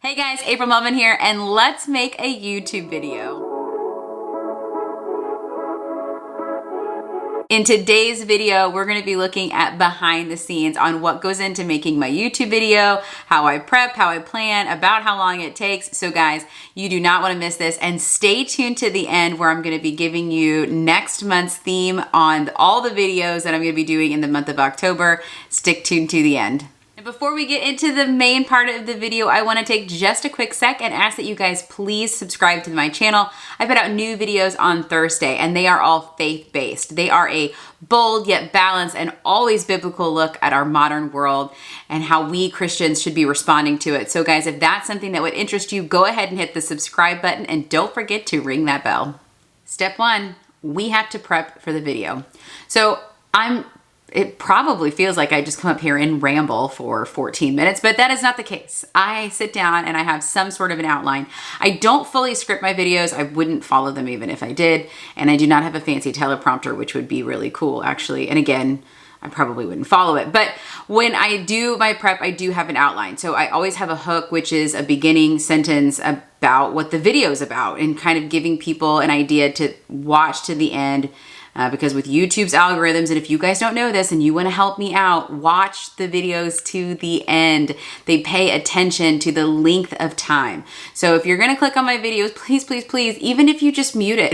Hey guys, April Melvin here, and let's make a YouTube video. In today's video, we're gonna be looking at behind the scenes on what goes into making my YouTube video, how I prep, how I plan, about how long it takes. So guys, you do not wanna miss this, and stay tuned to the end where I'm gonna be giving you next month's theme on all the videos that I'm gonna be doing in the month of October. Stick tuned to the end. Before we get into the main part of the video, I want to take just a quick sec and ask that you guys please subscribe to my channel. I put out new videos on Thursday and they are all faith-based. They are a bold yet balanced and always biblical look at our modern world and how we Christians should be responding to it. So guys, if that's something that would interest you, go ahead and hit the subscribe button and don't forget to ring that bell. Step one, we have to prep for the video. So it probably feels like I just come up here and ramble for 14 minutes, but that is not the case. I sit down and I have some sort of an outline. I don't fully script my videos. I wouldn't follow them even if I did. And I do not have a fancy teleprompter, which would be really cool actually. And again, I probably wouldn't follow it. But when I do my prep, I do have an outline. So I always have a hook, which is a beginning sentence about what the video is about and kind of giving people an idea to watch to the end. Because with YouTube's algorithms, and if you guys don't know this and you want to help me out, watch the videos to the end. They pay attention to the length of time. So if you're going to click on my videos, please, please, please, even if you just mute it,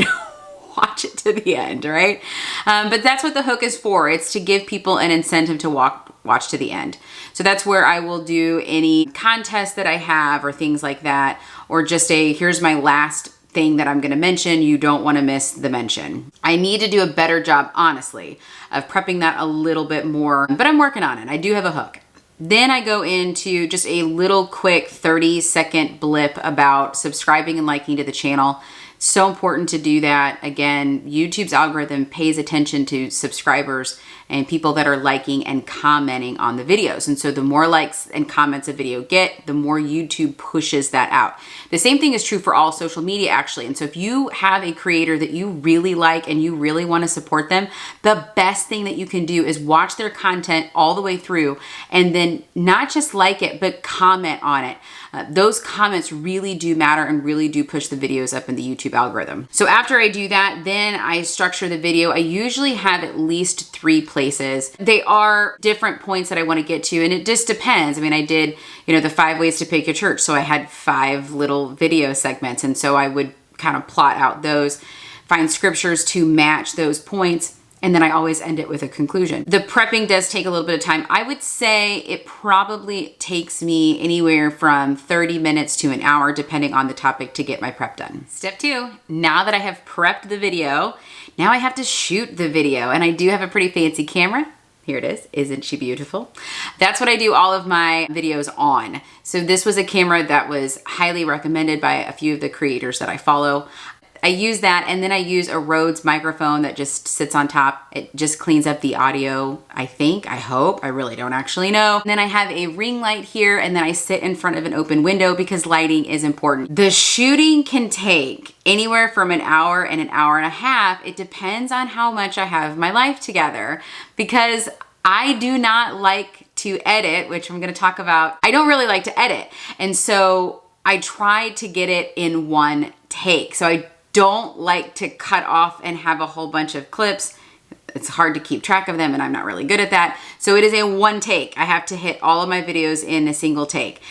watch it to the end, right? But that's what the hook is for. It's to give people an incentive to watch to the end. So that's where I will do any contest that I have or things like that, or just here's my last thing that I'm going to mention. You don't want to miss the mention. I need to do a better job, honestly, of prepping that a little bit more, but I'm working on it. I do have a hook. Then I go into just a little quick 30-second blip about subscribing and liking to the channel. So important to do that. Again, YouTube's algorithm pays attention to subscribers and people that are liking and commenting on the videos. And so the more likes and comments a video get, the more YouTube pushes that out. The same thing is true for all social media actually. And so if you have a creator that you really like and you really want to support them, the best thing that you can do is watch their content all the way through and then not just like it, but comment on it. Those comments really do matter and really do push the videos up in the YouTube algorithm. So after I do that, then I structure the video. I usually have at least 3 places. They are different points that I want to get to, and it just depends. I mean, I did, the 5 ways to pick your church. So I had 5 little video segments. And so I would kind of plot out those, find scriptures to match those points. And then I always end it with a conclusion. The prepping does take a little bit of time. I would say it probably takes me anywhere from 30 minutes to an hour, depending on the topic, to get my prep done. Step 2, now that I have prepped the video, now I have to shoot the video. And I do have a pretty fancy camera. Here it is. Isn't she beautiful? That's what I do all of my videos on. So this was a camera that was highly recommended by a few of the creators that I follow. I use that, and then I use a Rhodes microphone that just sits on top. It just cleans up the audio, I hope. I really don't actually know. And then I have a ring light here, and then I sit in front of an open window because lighting is important. The shooting can take anywhere from an hour and an hour and a half. It depends on how much I have my life together, because I do not like to edit, which I'm gonna talk about. I don't really like to edit. And so I try to get it in one take. So I don't like to cut off and have a whole bunch of clips. It's hard to keep track of them, and I'm not really good at that. So it is a one take. I have to hit all of my videos in a single take.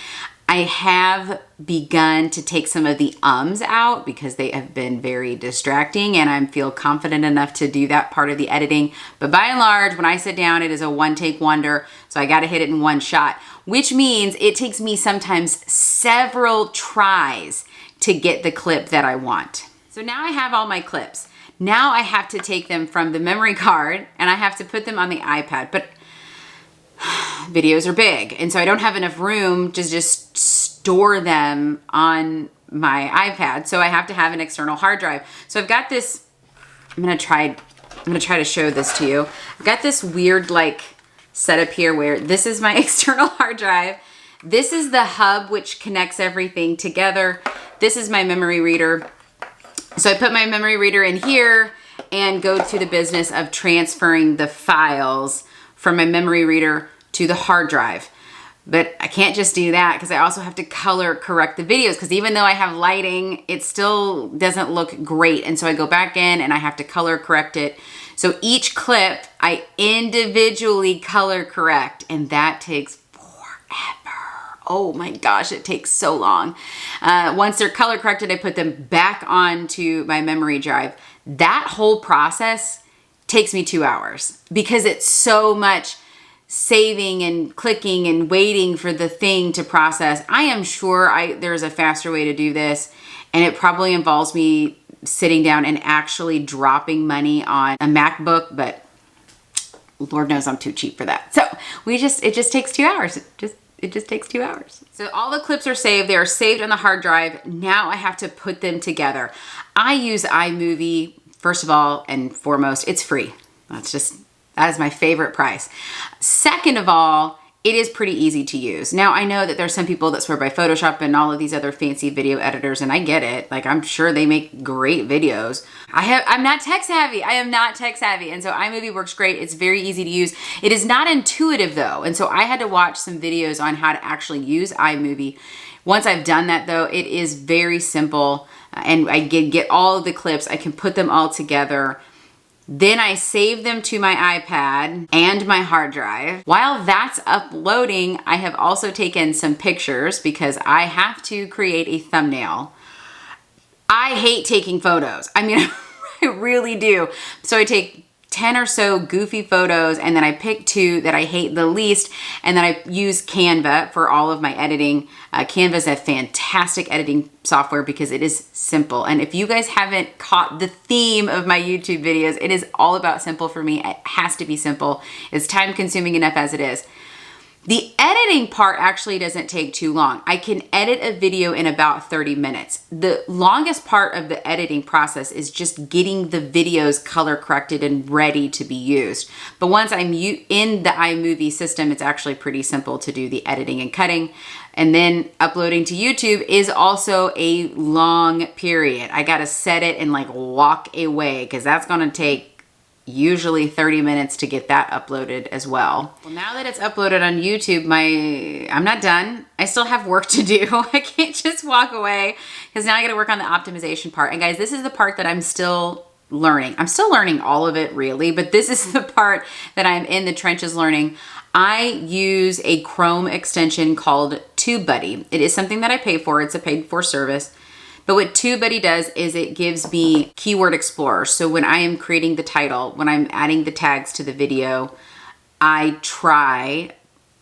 I have begun to take some of the ums out because they have been very distracting, and I feel confident enough to do that part of the editing. But by and large, when I sit down, it is a one take wonder. So I got to hit it in one shot, which means it takes me sometimes several tries to get the clip that I want. So now I have all my clips. Now I have to take them from the memory card and I have to put them on the iPad, but videos are big. And so I don't have enough room to just store them on my iPad. So I have to have an external hard drive. So I've got this, I'm gonna try to show this to you. I've got this weird setup here where this is my external hard drive. This is the hub which connects everything together. This is my memory reader. So I put my memory reader in here and go through the business of transferring the files from my memory reader to the hard drive. But I can't just do that because I also have to color correct the videos, because even though I have lighting, it still doesn't look great. And so I go back in and I have to color correct it. So each clip I individually color correct, and that takes forever. Oh my gosh, it takes so long. Once they're color corrected, I put them back onto my memory drive. That whole process takes me 2 hours because it's so much saving and clicking and waiting for the thing to process. I am sure there's a faster way to do this, and it probably involves me sitting down and actually dropping money on a MacBook, but Lord knows I'm too cheap for that. So it just takes 2 hours. It just takes 2 hours. So all the clips are saved. They are saved on the hard drive. Now I have to put them together. I use iMovie, first of all and foremost. It's free. That is my favorite price. Second of all, it is pretty easy to use. Now, I know that there's some people that swear by Photoshop and all of these other fancy video editors, and I get it. Like, I'm sure they make great videos. I'm not tech savvy. I am not tech savvy. And so iMovie works great. It's very easy to use. It is not intuitive though. And so I had to watch some videos on how to actually use iMovie. Once I've done that though, it is very simple. And I get all of the clips. I can put them all together. Then I save them to my iPad and my hard drive. While that's uploading, I have also taken some pictures because I have to create a thumbnail. I hate taking photos. I mean, I really do. So I take 10 or so goofy photos, and then I pick 2 that I hate the least, and then I use Canva for all of my editing. Canva is a fantastic editing software because it is simple. And if you guys haven't caught the theme of my YouTube videos, it is all about simple for me. It has to be simple. It's time consuming enough as it is. The editing part actually doesn't take too long. I can edit a video in about 30 minutes. The longest part of the editing process is just getting the videos color corrected and ready to be used. But once I'm in the iMovie system, it's actually pretty simple to do the editing and cutting. And then uploading to YouTube is also a long period. I gotta set it and like walk away because that's gonna take usually 30 minutes to get that uploaded as well. Well, now that it's uploaded on YouTube, I'm not done. I still have work to do. I can't just walk away because now I got to work on the optimization part. And guys, this is the part that I'm still learning. I'm still learning all of it really, but this is the part that I'm in the trenches learning. I use a Chrome extension called Tubebuddy. It is something that I pay for. It's a paid for service. But what Tubebuddy does is it gives me Keyword Explorer. So when I am creating the title, when I'm adding the tags to the video, I try,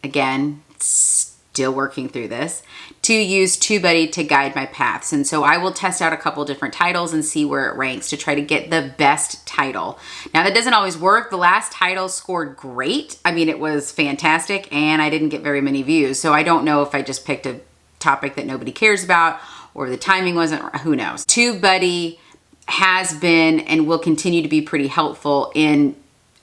again, still working through this, to use Tubebuddy to guide my paths. And so I will test out a couple different titles and see where it ranks to try to get the best title. Now that doesn't always work. The last title scored great. I mean, it was fantastic and I didn't get very many views. So I don't know if I just picked a topic that nobody cares about or the timing wasn't, who knows. Tubebuddy has been and will continue to be pretty helpful in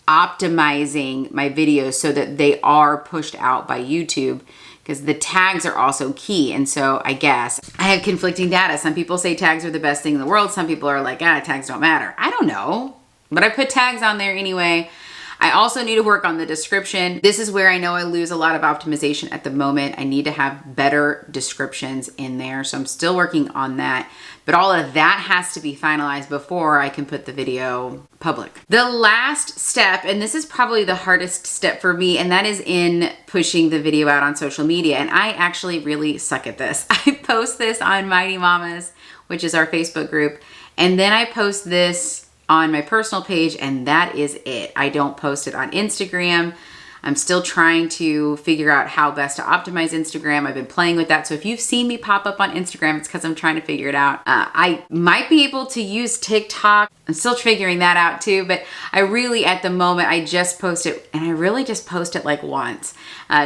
optimizing my videos so that they are pushed out by YouTube, because the tags are also key. And so I guess I have conflicting data. Some people say tags are the best thing in the world. Some people are like, tags don't matter. I don't know, but I put tags on there anyway. I also need to work on the description. This is where I know I lose a lot of optimization at the moment. I need to have better descriptions in there. So I'm still working on that. But all of that has to be finalized before I can put the video public. The last step, and this is probably the hardest step for me, and that is in pushing the video out on social media. And I actually really suck at this. I post this on Mighty Mamas, which is our Facebook group. And then I post this on my personal page, and that is it. I don't post it on Instagram. I'm still trying to figure out how best to optimize Instagram. I've been playing with that. So if you've seen me pop up on Instagram, it's because I'm trying to figure it out. I might be able to use TikTok. I'm still figuring that out too, but I really, at the moment, I just post it, and I really just post it like once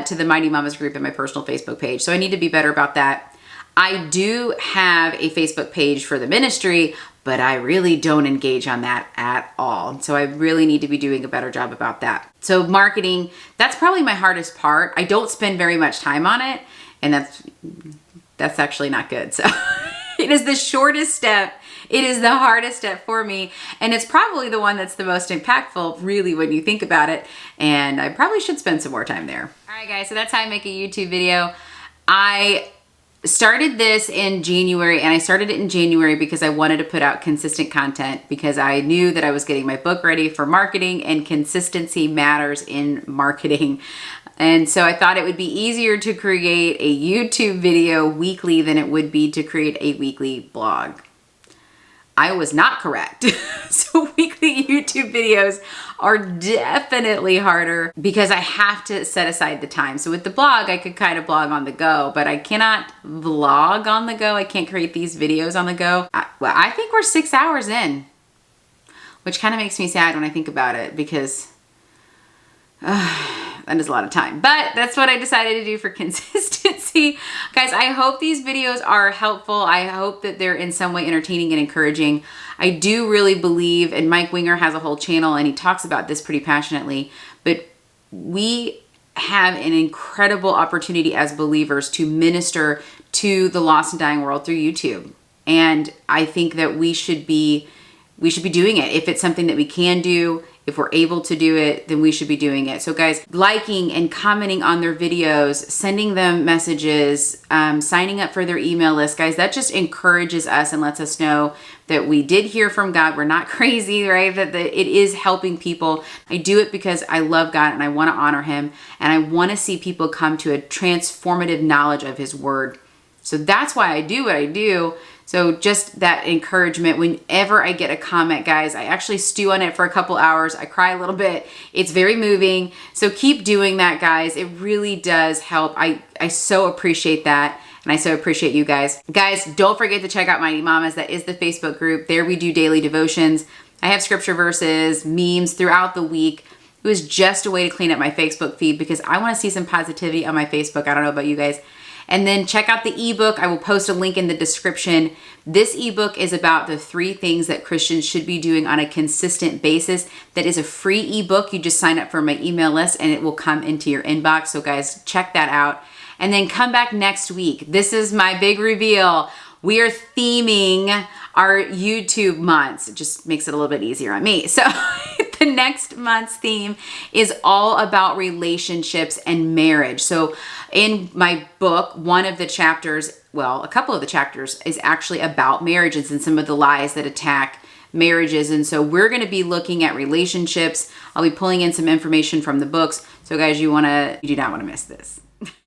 to the Mighty Mamas group in my personal Facebook page. So I need to be better about that. I do have a Facebook page for the ministry, but I really don't engage on that at all. So I really need to be doing a better job about that. So marketing, that's probably my hardest part. I don't spend very much time on it, and that's actually not good. So it is the shortest step. It is the hardest step for me, and it's probably the one that's the most impactful, really, when you think about it, and I probably should spend some more time there. All right, guys, so that's how I make a YouTube video. I started this in January, and I started it in January because I wanted to put out consistent content, because I knew that I was getting my book ready for marketing, and consistency matters in marketing. And so I thought it would be easier to create a YouTube video weekly than it would be to create a weekly blog. I was not correct. So weekly YouTube videos are definitely harder because I have to set aside the time. So with the blog, I could kind of blog on the go, but I cannot vlog on the go. I can't create these videos on the go. Well, I think we're 6 hours in, which kind of makes me sad when I think about it, because that is a lot of time, but that's what I decided to do for consistency. Guys, I hope these videos are helpful. I hope that they're in some way entertaining and encouraging. I do really believe, and Mike Winger has a whole channel and he talks about this pretty passionately, but we have an incredible opportunity as believers to minister to the lost and dying world through YouTube. And I think that we should be doing it. If it's something that we can do, if we're able to do it, then we should be doing it. So guys, liking and commenting on their videos, sending them messages, signing up for their email list, guys, that just encourages us and lets us know that we did hear from God. We're not crazy, right? That it is helping people. I do it because I love God and I want to honor him, and I want to see people come to a transformative knowledge of his word. So that's why I do what I do. So just that encouragement, whenever I get a comment, guys, I actually stew on it for a couple hours. I cry a little bit. It's very moving. So keep doing that, guys. It really does help. I so appreciate that. And I so appreciate you guys. Guys, don't forget to check out Mighty Mamas. That is the Facebook group. There we do daily devotions. I have scripture verses, memes throughout the week. It was just a way to clean up my Facebook feed because I want to see some positivity on my Facebook. I don't know about you guys. And then check out the ebook. I will post a link in the description. This ebook is about the 3 things that Christians should be doing on a consistent basis. That is a free ebook. You just sign up for my email list and it will come into your inbox. So guys, check that out. And then come back next week. This is my big reveal. We are theming our YouTube months. It just makes it a little bit easier on me. So the next month's theme is all about relationships and marriage. So in my book, one of the chapters, well, a couple of the chapters is actually about marriages and some of the lies that attack marriages. And so we're going to be looking at relationships. I'll be pulling in some information from the books. So guys, you do not want to miss this.